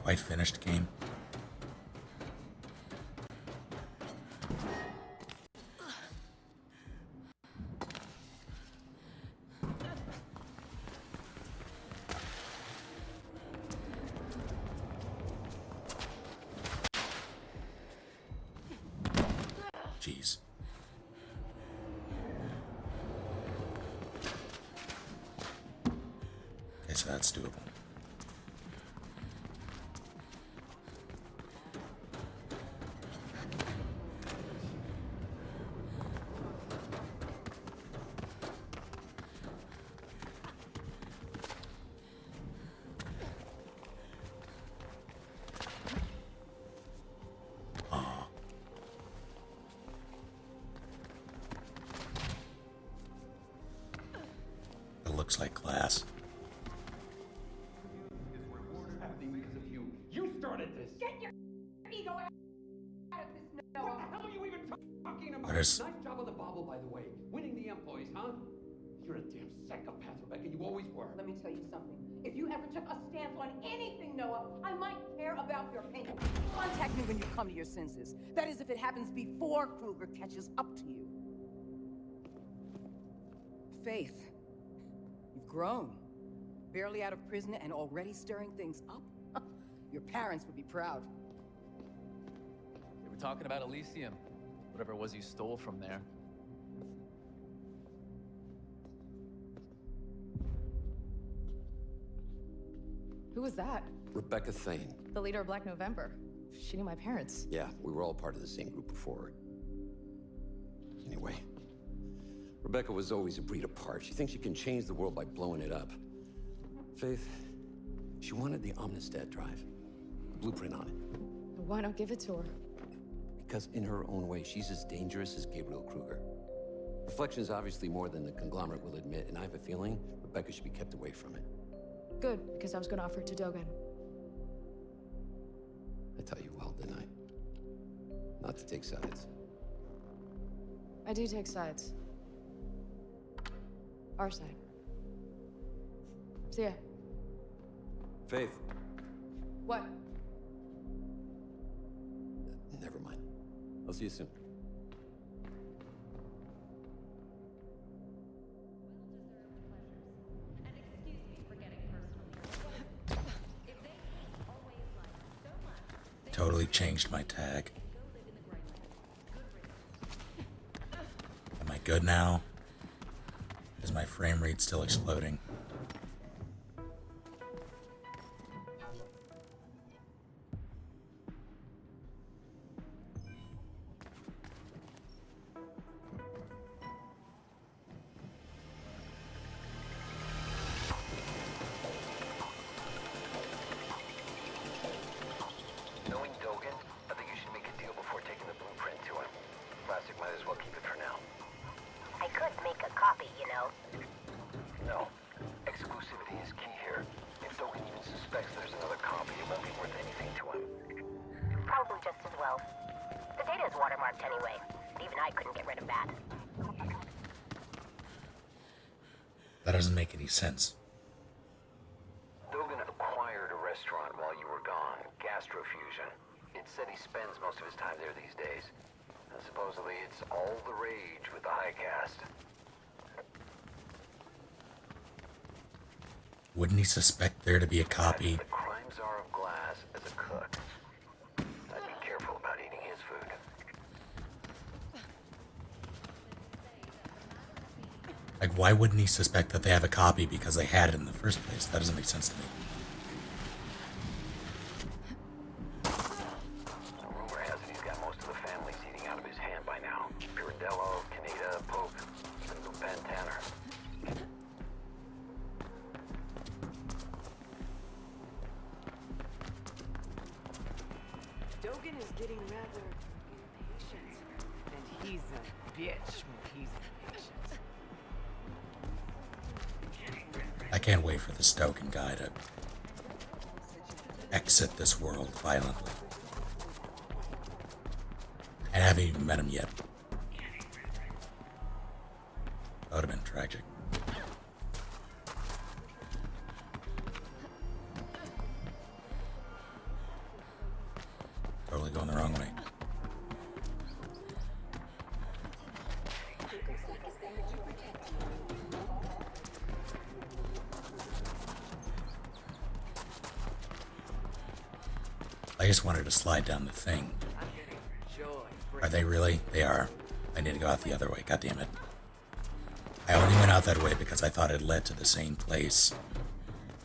quite finished game. Jeez. Okay, so that's doable. It looks like glass. You started this. Get your ego out of this, Noah. What the hell are you even talking about? What is- Nice job on the bobble, by the way. Winning the employees, huh? You're a damn psychopath, Rebecca. You always were. Let me tell you something. If you ever took a stance on anything, Noah, I might care about your opinion. Contact me when you come to your senses. That is, if it happens before Kruger catches up to you. Faith, you've grown. Barely out of prison and already stirring things up. Your parents would be proud. They were talking about Elysium. Whatever it was you stole from there. Who was that? Rebecca Thane. The leader of Black November. She knew my parents. Yeah, we were all part of the same group before. Anyway, Rebecca was always a breed apart. She thinks she can change the world by blowing it up. Faith, she wanted the Omnistat drive. The blueprint on it. Why not give it to her? Because in her own way, she's as dangerous as Gabriel Kruger. Reflection's obviously more than the conglomerate will admit, and I have a feeling Rebecca should be kept away from it. Good, because I was going to offer it to Dogen. I taught you well, didn't I? Not to take sides. I do take sides. Our side. See ya. Faith. What? Never mind. I'll see you soon. Totally changed my tag. Am I good now? Is my frame rate still exploding? Knowing Dogen, I think you should make a deal before taking the blueprint to him. Plastic might as well keep it for now. I could make a copy, you know. No. Exclusivity is key here. If Dogen even suspects there's another copy, it won't be worth anything to him. Probably just as well. The data is watermarked anyway. Even I couldn't get rid of that. That doesn't make any sense. Dogen acquired a restaurant while you were gone, Gastrofusion. It said he spends most of his time there these days. And supposedly it's all the rage with the high caste. Wouldn't he suspect there to be a copy? The crime czar of glass as a cook. I'd be careful about eating his food. Like, why wouldn't he suspect that they have a copy because they had it in the first place? That doesn't make sense to me. Rumor has it he's got most of the families eating out of his hand by now. Pirandello, Caneda, Pope, even Lupin Tanner. Dogen is getting rather impatient. And he's a bitch when he's impatient. I can't wait for the Stoken guy to exit this world violently. I haven't even met him yet. That would have been tragic. I just wanted to slide down the thing. Are they really? They are. I need to go out the other way. God damn it. I only went out that way because I thought it led to the same place.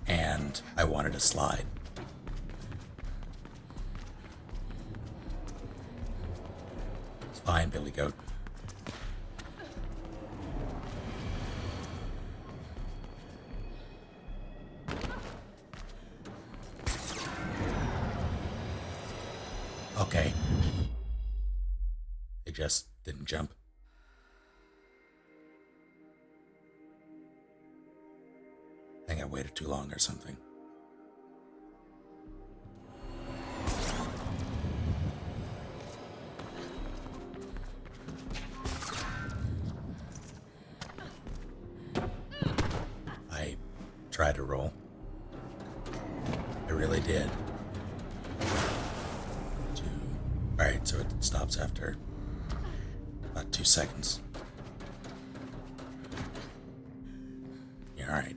And I wanted to slide. It's fine, Billy Goat. Okay. They just didn't jump. I think I waited too long or something. I tried to roll. I really did. Alright, so it stops after about 2 seconds. Yeah, alright.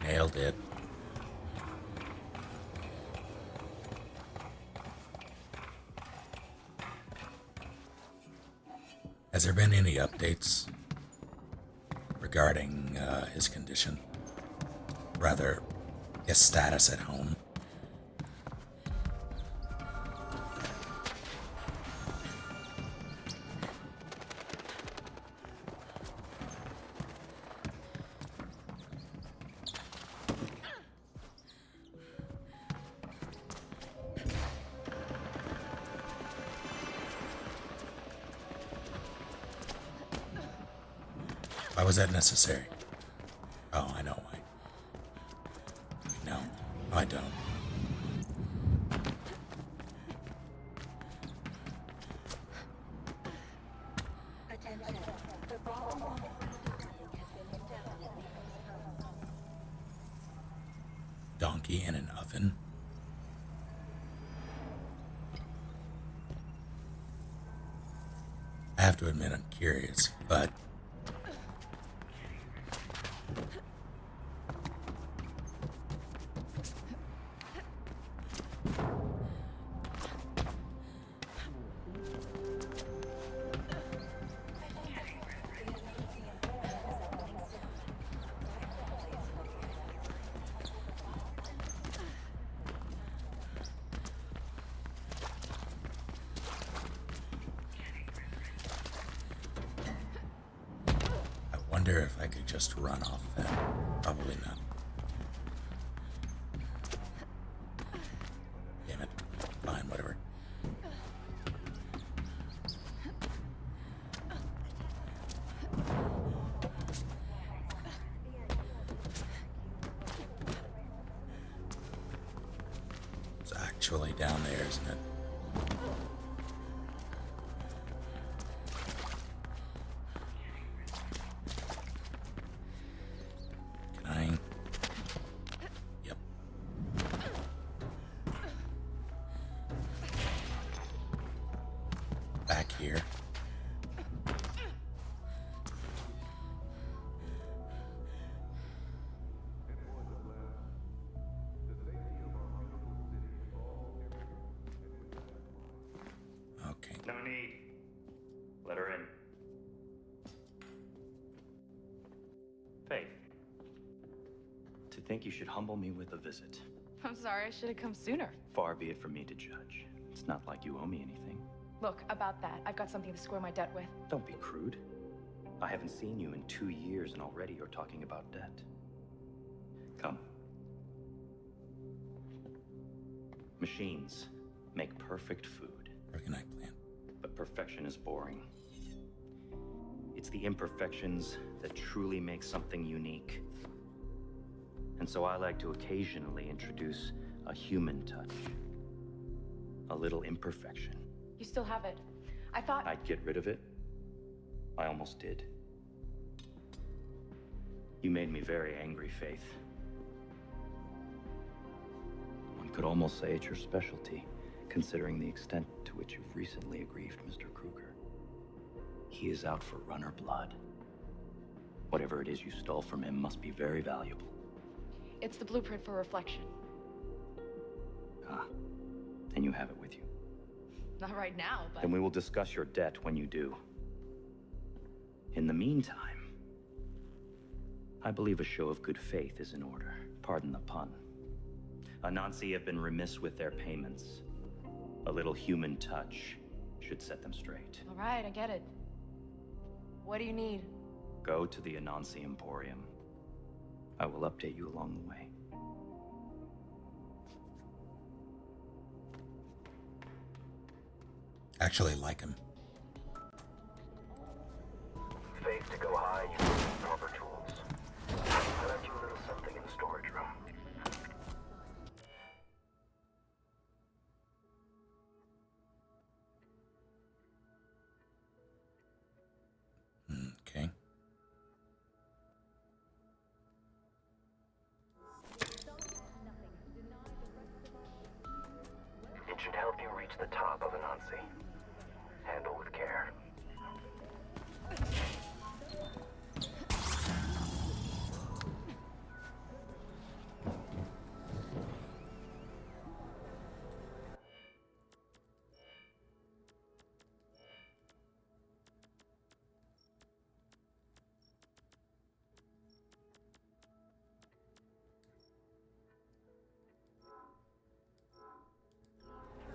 Nailed it. Has there been any updates regarding his condition? Rather, his status at home? Why was that necessary? Oh, I know why. No, I don't. Donkey in an oven? I have to admit I'm curious, but I wonder if I could just run off that. Probably not. Damn it. Fine, whatever. It's actually down there, isn't it? Yep. Back here. Okay. No need. Let her in. Faith. To think you should humble me with a visit. I'm sorry, I should have come sooner. Far be it from me to judge. It's not like you owe me anything. Look, about that, I've got something to square my debt with. Don't be crude. I haven't seen you in 2 years and already you're talking about debt. Come. Machines make perfect food. Organic plan. But perfection is boring. It's the imperfections that truly make something unique. And so I like to occasionally introduce a human touch. A little imperfection. You still have it. I thought... I'd get rid of it I almost did. You made me very angry, Faith. One could almost say it's your specialty, considering the extent to which you've recently aggrieved Mr. Kruger. He is out for runner blood. Whatever it is you stole from him must be very valuable. It's the blueprint for reflection. Ah, and you have it with you. Not right now, but... Then we will discuss your debt when you do. In the meantime, I believe a show of good faith is in order. Pardon the pun. Anansi have been remiss with their payments. A little human touch should set them straight. All right, I get it. What do you need? Go to the Anansi Emporium. I will update you along the way. Actually like him. Faith, to go high, you need proper tools. I left you a little something in the storage room. Okay. It should help you reach the top of Anansi. Handle with care.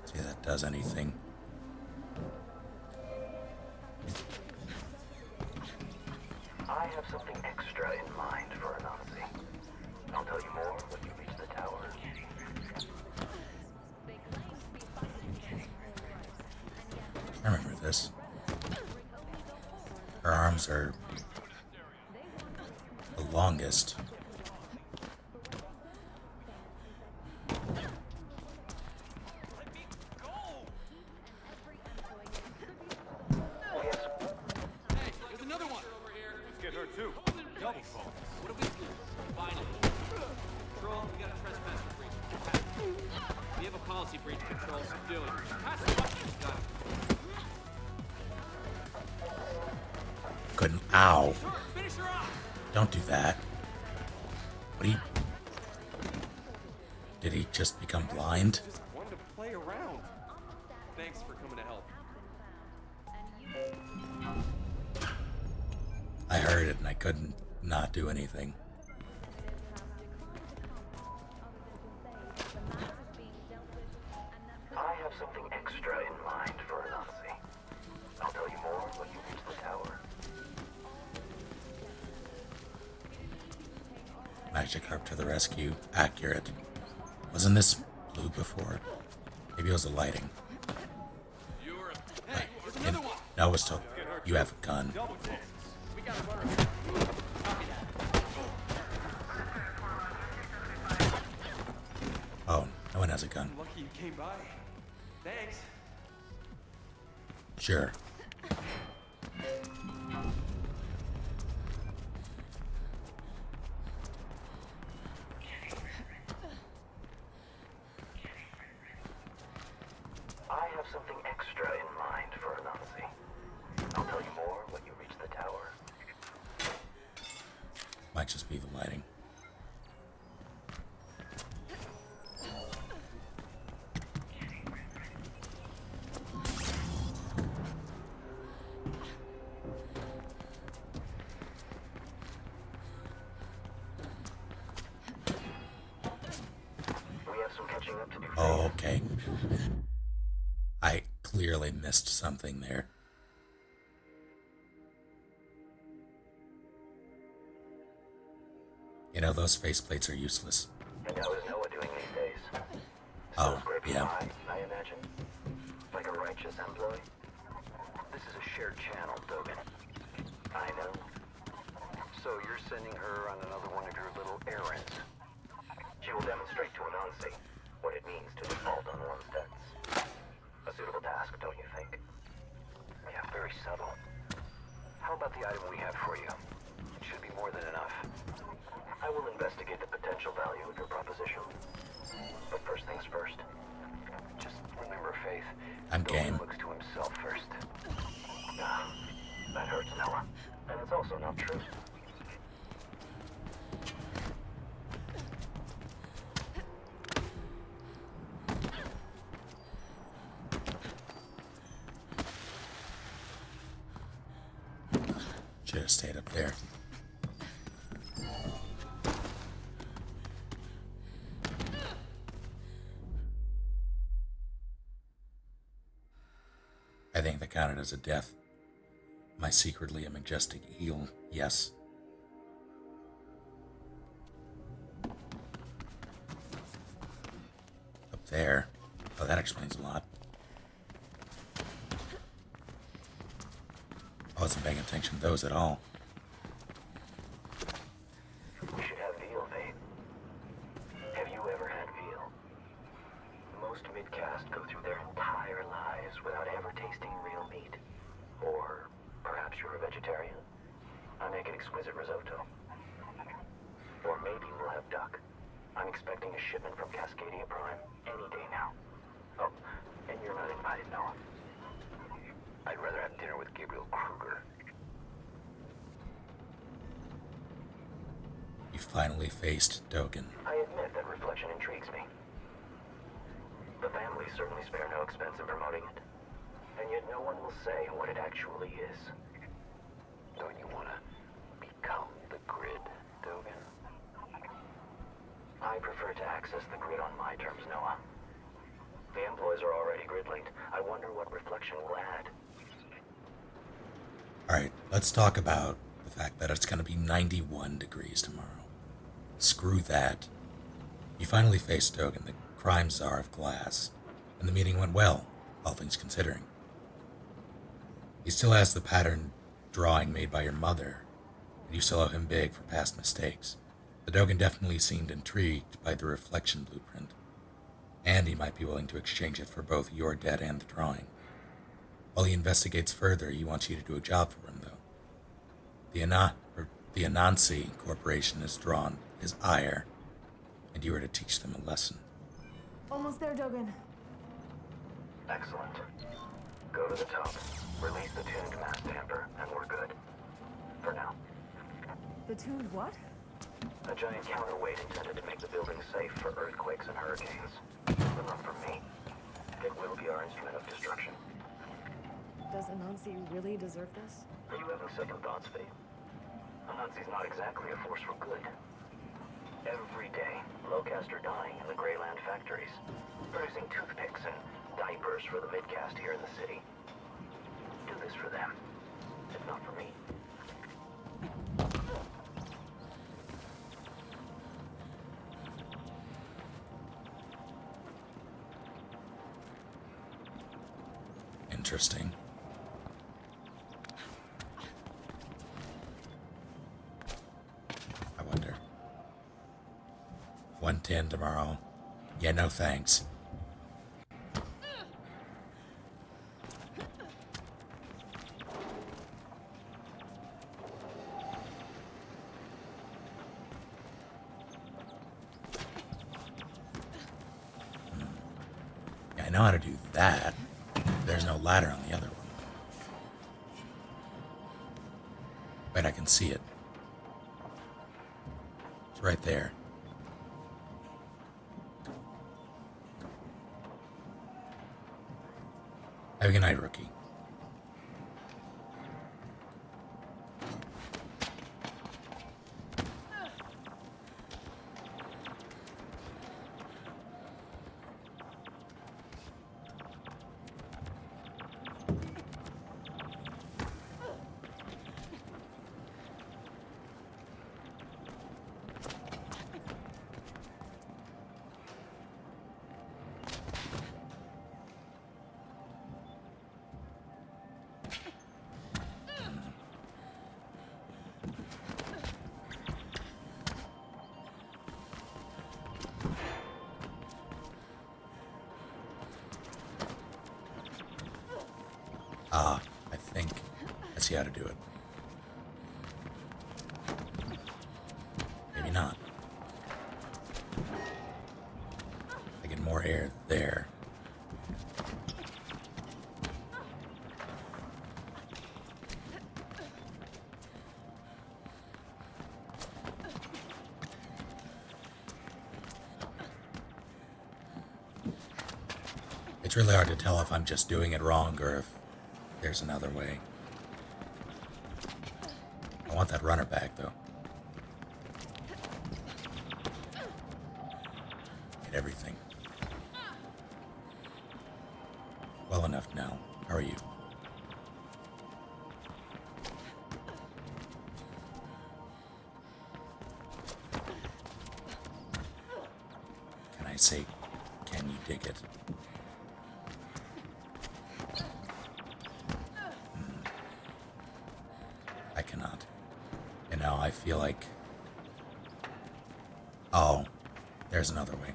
See if that does anything. I have something extra in mind for Anansi. I'll tell you more when you reach the tower. I remember this. Her arms are the longest. There's another one over here. Let's get her too. Double focus. What do we do? Finally. Control, we got a trespass breach. We have a policy breach, Control. So do it. Pass the button. Got it. Couldn't. Ow. Sure, finish her off. Don't do that. What do you... Did he just become blind? Just wanted to play around. Thanks for coming to help. I heard it and I couldn't not do anything. I have something extra in mind for Anansi. I'll tell you more when you reach the tower. Magikarp to the rescue. Accurate. Wasn't this blue before? Maybe it was the lighting. You're a... Hey, there's another one. No, it was still... You have a gun. Double focus. We got a runner here. Copy that. Oh, no one has a gun. Lucky you came by. Thanks. Sure. I have something extra in mind for Anansi. I'll tell you more when you reach the tower. Might just be the lighting. We have some catching up to do. Oh, okay. I clearly missed something there. You know, those faceplates are useless. And how is Noah doing these days? Oh, Still scraping yeah. by, I imagine. Like a righteous employee. This is a shared channel, Dogan. I know. So you're sending her on another one of your little errands. She will demonstrate to Anansi what it means to default on one's debts. A suitable task, don't you think? Yeah, very subtle. How about about the item we have for you? It should be more than enough. I will investigate the potential value of your proposition. But first things first. Just remember, Faith. I'm Dolan game. looks to himself first. Ah, that hurts, Noah. And it's also not true. Should have stayed up there. I think that counted as a death. Am I secretly a majestic eel? Yes. Up there. Oh, that explains a lot. I wasn't paying attention to those at all. We should have veal, Faith. Have you ever had veal? Most midcast go through their entire lives without ever tasting real meat. Or perhaps you're a vegetarian. I make an exquisite risotto. Or maybe we'll have duck. I'm expecting a shipment from Cascadia Prime any day now. Oh, and you're not invited, Noah. I'd rather have dinner with Gabriel Kruger. You finally faced Dogan. I admit that reflection intrigues me. The family certainly spare no expense in promoting it. And yet no one will say what it actually is. Don't you want to become the grid, Dogan? I prefer to access the grid on my terms, Noah. The employees are already grid-linked. I wonder what reflection will add. Alright, let's talk about the fact that it's going to be 91 degrees tomorrow. Screw that. You finally faced Dogan, the crime czar of glass, and the meeting went well, all things considering. He still has the pattern drawing made by your mother, and you still owe him big for past mistakes. The Dogan definitely seemed intrigued by the reflection blueprint, and he might be willing to exchange it for both your debt and the drawing. While he investigates further, he wants you to do a job for him, though. The Anansi Corporation has drawn his ire, and you are to teach them a lesson. Almost there, Dogan. Excellent. Go to the top, release the tuned mass damper, and we're good. For now. The tuned what? A giant counterweight intended to make the building safe for earthquakes and hurricanes. But not for me. It will be our instrument of destruction. Does Anansi really deserve this? Are you having second thoughts, Faith? Anansi's not exactly a force for good. Every day, low-caste are dying in the Greyland factories, producing toothpicks and diapers for the midcast here in the city. Do this for them, if not for me. Interesting. I wonder. 110 tomorrow. Yeah, no thanks. Yeah, I know how to do that. There's no ladder on the other one. Wait, I can see it. It's right there. Have a good night, rookie. Ah, I think I see how to do it. It's really hard to tell if I'm just doing it wrong or if there's another way. I want that runner back, though. Hit everything. Well enough now. How are you? Can I say, can you dig it? I cannot. And now I feel like... Oh, there's another way.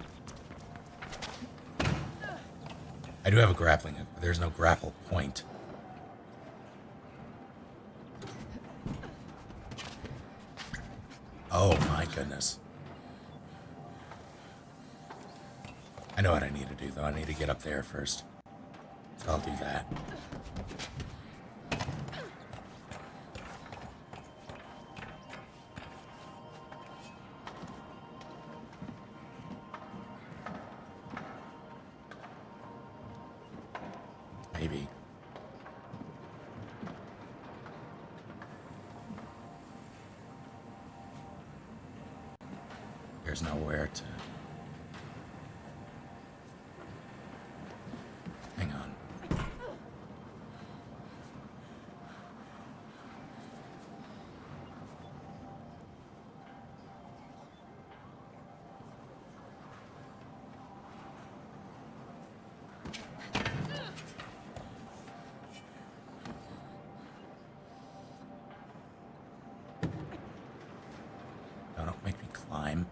I do have a grappling hook, but there's no grapple point. Oh my goodness. I know what I need to do, though. I need to get up there first. So I'll do that. Maybe. There's nowhere to... Hang on. No, don't make me climb.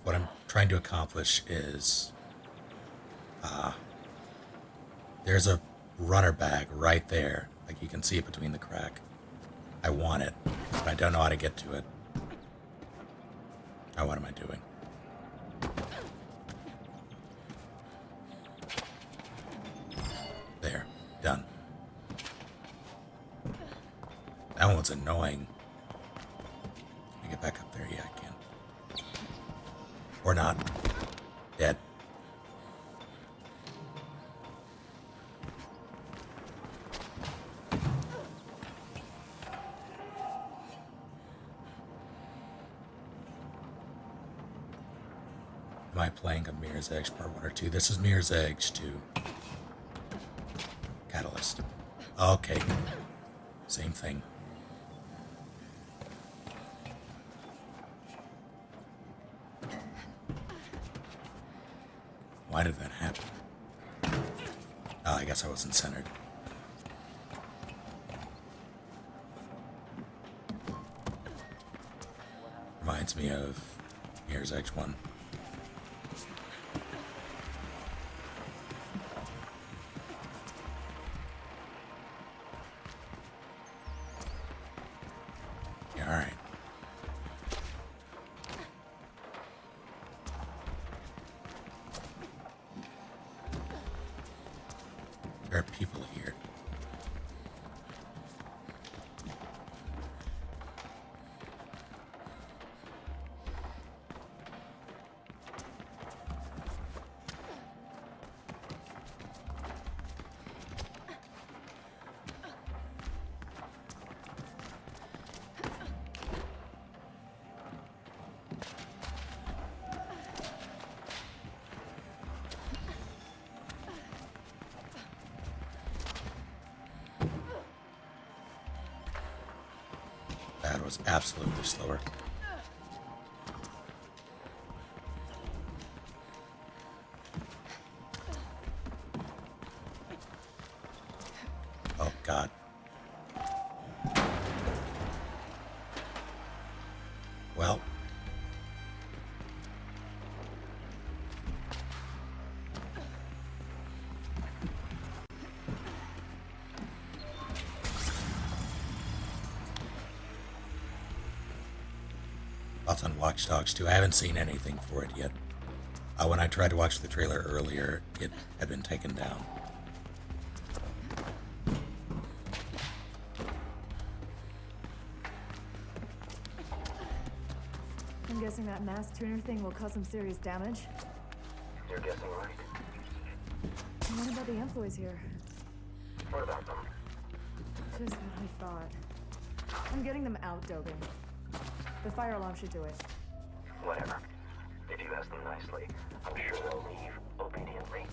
What I'm trying to accomplish is, there's a runner bag right there. Like you can see it between the crack. I want it, but I don't know how to get to it. Oh, what am I doing? There, done. That one's annoying. Can I get back up there? Yeah, I can. Or not. Dead. Am I playing a Mirror's Edge Part 1 or 2? This is Mirror's Edge 2. Catalyst. Okay. Same thing. Why did that happen? Oh, I guess I wasn't centered. Reminds me of Mirror's Edge 1. Yeah, all right. There are people here. That was absolutely slower. Oh, God. Well. Thoughts on Watch Dogs 2? I haven't seen anything for it yet. When I tried to watch the trailer earlier, it had been taken down. I'm guessing that mass tuner thing will cause some serious damage. You're guessing right. And what about the employees here? What about them? Just what I thought. I'm getting them out, Dogen. The fire alarm should do it. Whatever. If you ask them nicely, I'm sure they'll leave obediently.